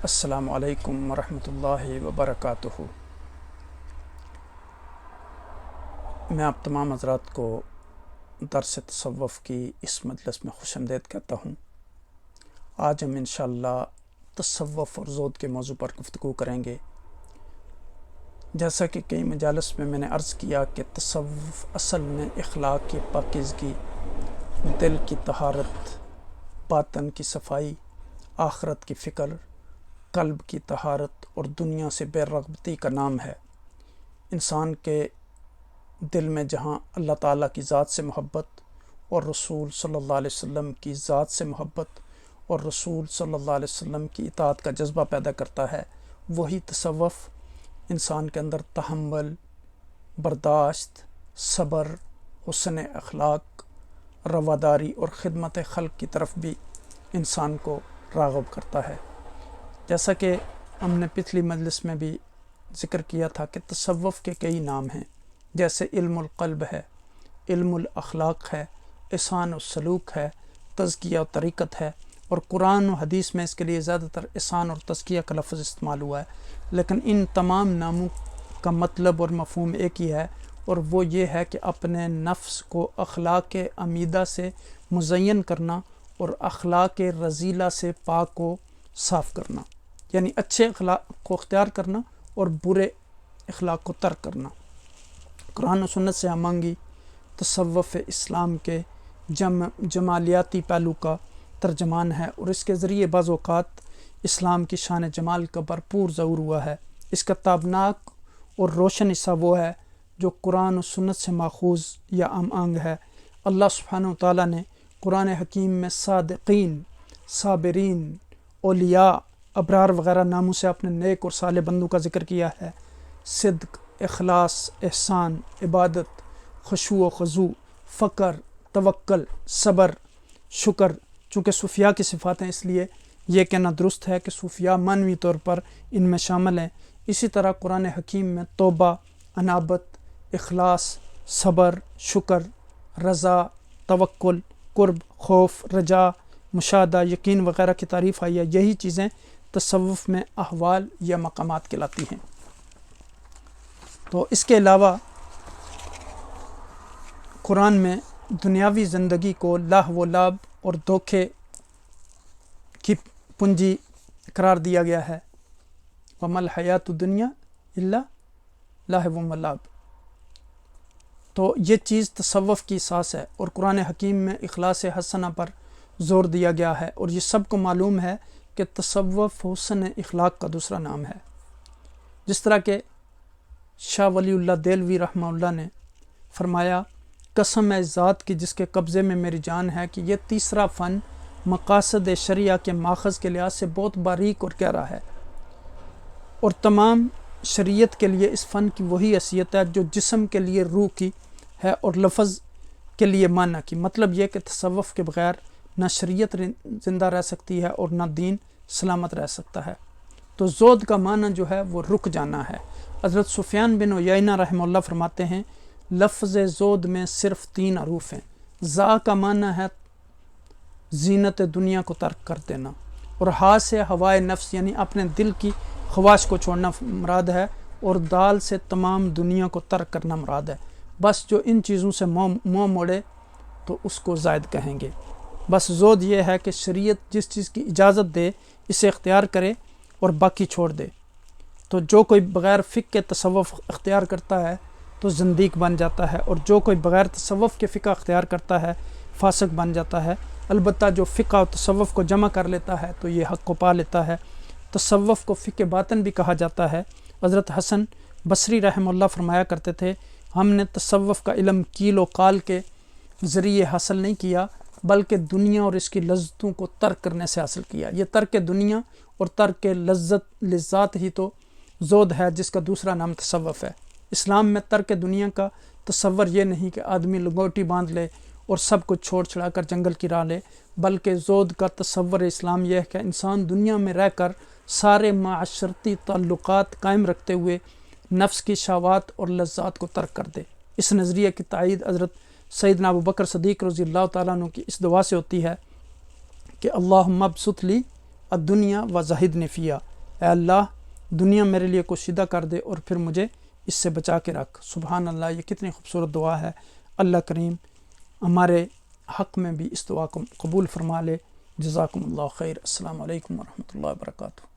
السلام علیکم ورحمۃ اللہ وبرکاتہ۔ میں آپ تمام حضرات کو درس تصوف کی اس مجلس میں خوش آمدید کہتا ہوں۔ آج ہم انشاءاللہ تصوف اور زہد کے موضوع پر گفتگو کریں گے۔ جیسا کہ کئی مجالس میں نے عرض کیا کہ تصوف اصل میں اخلاق کی پاکیزگی، دل کی طہارت، باطن کی صفائی، آخرت کی فکر، قلب کی طہارت اور دنیا سے بے رغبتی کا نام ہے۔ انسان کے دل میں جہاں اللہ تعالیٰ کی ذات سے محبت اور رسول صلی اللہ علیہ وسلم کی ذات سے محبت اور رسول صلی اللہ علیہ وسلم کی اطاعت کا جذبہ پیدا کرتا ہے، وہی تصوف انسان کے اندر تحمل، برداشت، صبر، حسن اخلاق، رواداری اور خدمت خلق کی طرف بھی انسان کو راغب کرتا ہے۔ جیسا کہ ہم نے پچھلی مجلس میں بھی ذکر کیا تھا کہ تصوف کے کئی نام ہیں، جیسے علم القلب ہے، علم الاخلاق ہے، احسان السلوک ہے، تزکیہ و طریقت ہے، اور قرآن و حدیث میں اس کے لیے زیادہ تر احسان اور تزکیہ کا لفظ استعمال ہوا ہے، لیکن ان تمام ناموں کا مطلب اور مفہوم ایک ہی ہے، اور وہ یہ ہے کہ اپنے نفس کو اخلاق امیدہ سے مزین کرنا اور اخلاق رذیلہ سے پاک و صاف کرنا، یعنی اچھے اخلاق کو اختیار کرنا اور برے اخلاق کو ترک کرنا۔ قرآن و سنت سے ہمانگی تصوف اسلام کے جمالیاتی پہلو کا ترجمان ہے، اور اس کے ذریعے بعض اوقات اسلام کی شان جمال کا بھرپور ظہور ہوا ہے۔ اس کا تابناک اور روشن حصہ وہ ہے جو قرآن و سنت سے ماخوذ یا ہم آہنگ ہے۔ اللہ سبحانہ و تعالیٰ نے قرآن حکیم میں صادقین، صابرین، اولیاء، ابرار وغیرہ ناموں سے اپنے نیک اور صالح بندوں کا ذکر کیا ہے۔ صدق، اخلاص، احسان، عبادت، خشوع و خضوع، فقر، توکل، صبر، شکر، چونکہ صوفیاء کی صفات ہیں اس لیے یہ کہنا درست ہے کہ صوفیاء معنوی طور پر ان میں شامل ہیں۔ اسی طرح قرآن حکیم میں توبہ، انابت، اخلاص، صبر، شکر، رضا، توکل، قرب، خوف، رجا، مشاہدہ، یقین وغیرہ کی تعریف آئی ہے۔ یہی چیزیں تصوف میں احوال یا مقامات کہلاتی ہیں۔ تو اس کے علاوہ قرآن میں دنیاوی زندگی کو لہو و لعب اور دھوکے کی پنجی قرار دیا گیا ہے۔ وَمَا الْحَيَاةُ الدُّنْيَا إِلَّا لَهْوٌ وَلَعْبٌ۔ تو یہ چیز تصوف کی اساس ہے، اور قرآن حکیم میں اخلاص حسنہ پر زور دیا گیا ہے، اور یہ سب کو معلوم ہے کہ تصوف حسن اخلاق کا دوسرا نام ہے۔ جس طرح کہ شاہ ولی اللہ دہلوی رحمہ اللہ نے فرمایا، قسم ہے ذات کی جس کے قبضے میں میری جان ہے کہ یہ تیسرا فن مقاصد شریعہ کے ماخذ کے لحاظ سے بہت باریک اور گہرا ہے، اور تمام شریعت کے لیے اس فن کی وہی حیثیت ہے جو جسم کے لیے روح کی ہے اور لفظ کے لیے معنی کی۔ مطلب یہ کہ تصوف کے بغیر نہ شریعت زندہ رہ سکتی ہے اور نہ دین سلامت رہ سکتا ہے۔ تو زہد کا معنی جو ہے وہ رک جانا ہے۔ حضرت سفیان بن عیینہ رحمہ اللہ فرماتے ہیں، لفظ زہد میں صرف 3 حروف ہیں۔ زا کا معنی ہے زینت دنیا کو ترک کر دینا، اور ہا سے ہوائے نفس یعنی اپنے دل کی خواہش کو چھوڑنا مراد ہے، اور دال سے تمام دنیا کو ترک کرنا مراد ہے۔ بس جو ان چیزوں سے منہ موڑے تو اس کو زائد کہیں گے۔ بس زہد یہ ہے کہ شریعت جس چیز کی اجازت دے اسے اختیار کرے اور باقی چھوڑ دے۔ تو جو کوئی بغیر فقہ کے تصوف اختیار کرتا ہے تو زندیق بن جاتا ہے، اور جو کوئی بغیر تصوف کے فقہ اختیار کرتا ہے فاسق بن جاتا ہے۔ البتہ جو فقہ و تصوف کو جمع کر لیتا ہے تو یہ حق کو پا لیتا ہے۔ تصوف کو فقہ باطن بھی کہا جاتا ہے۔ حضرت حسن بصری رحمہ اللہ فرمایا کرتے تھے، ہم نے تصوف کا علم کیل و قال کے ذریعے حاصل نہیں کیا، بلکہ دنیا اور اس کی لذتوں کو ترک کرنے سے حاصل کیا۔ یہ ترک دنیا اور ترک لذات ہی تو زہد ہے، جس کا دوسرا نام تصوف ہے۔ اسلام میں ترک دنیا کا تصور یہ نہیں کہ آدمی لنگوٹی باندھ لے اور سب کچھ چھوڑ چھڑا کر جنگل کی راہ لے، بلکہ زہد کا تصور اسلام یہ ہے کہ انسان دنیا میں رہ کر سارے معاشرتی تعلقات قائم رکھتے ہوئے نفس کی شہوات اور لذات کو ترک کر دے۔ اس نظریے کی تائید حضرت سیدنا ابوبکر صدیق رضی اللہ تعالیٰ عنہ کی اس دعا سے ہوتی ہے کہ اللہم ابسط لی الدنیا و زہدنی فیہا، اے اللہ دنیا میرے لیے کو سیدھا کر دے اور پھر مجھے اس سے بچا کے رکھ۔ سبحان اللہ، یہ کتنی خوبصورت دعا ہے۔ اللہ کریم ہمارے حق میں بھی اس دعا کو قبول فرما لے۔ جزاکم اللہ خیر۔ السلام علیکم ورحمۃ اللہ وبرکاتہ۔